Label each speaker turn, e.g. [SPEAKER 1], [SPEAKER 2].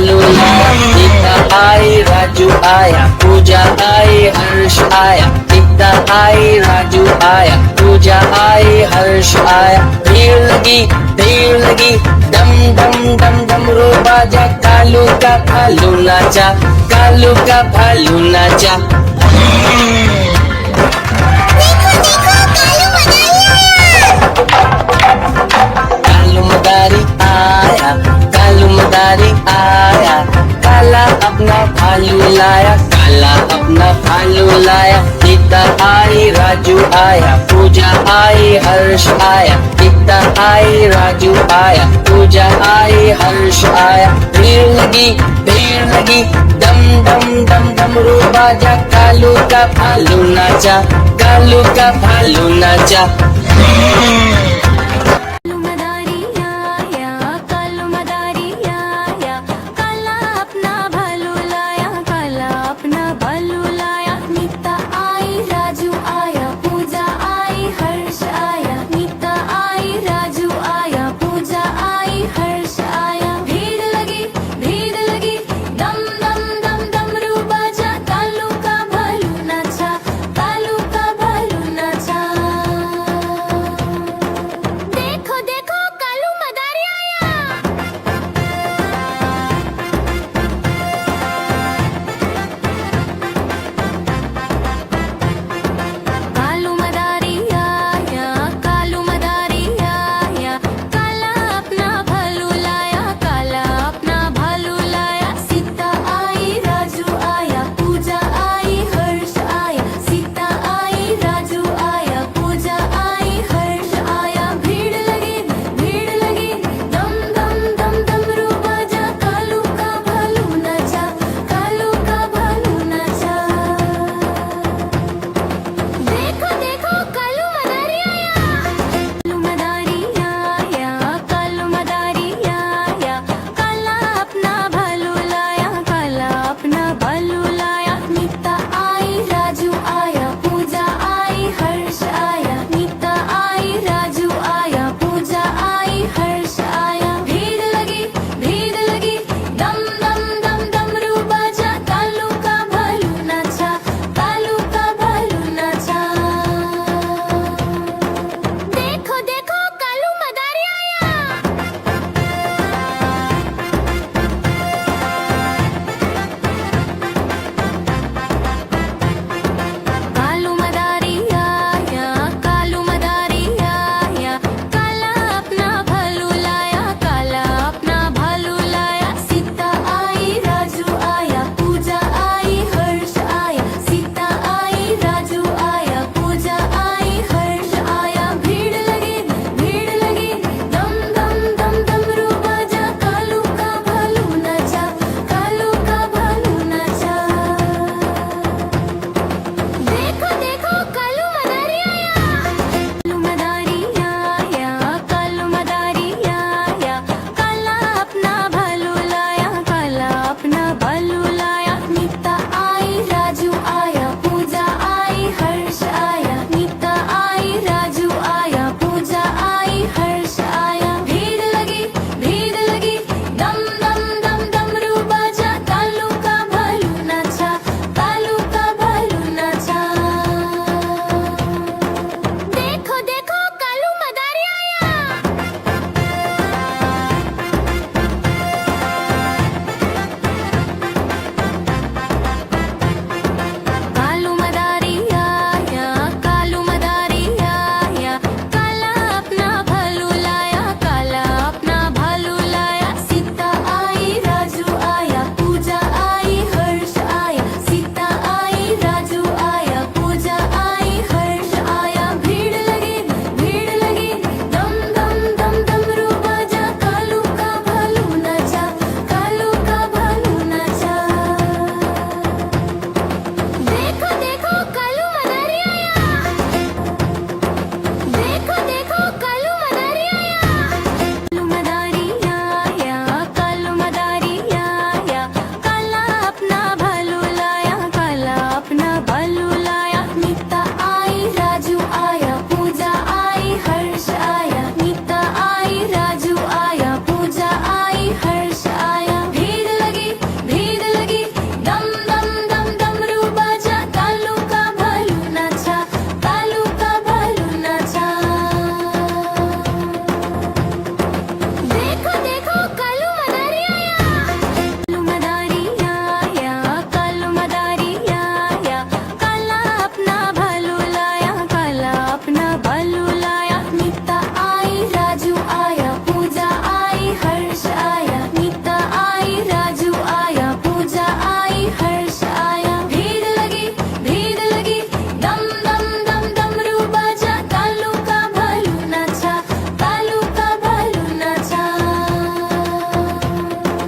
[SPEAKER 1] भालू लाया, गीता आई, राजू आया, पूजा आई, हर्ष आया, गीता आई, राजू आया, पूजा आई, हर्ष आया। भीड़ लगी, डम डम डम डमरू बाजा, कालू का भालू नाचा, कालू का भालू नाचा। कालू मदारी आया, कालू मदारी आया, काला अपना भालू लाया, काला अपना भालू लाया। गीता आई, राजू आया, पूजा आई, हर्ष आया, गीता आई, राजू आया, पूजा आई, हर्ष आया। भीड़ लगी, डम डम डम डमरू बाजा, कालू का भालू नाचा, कालू का भालू नाचा।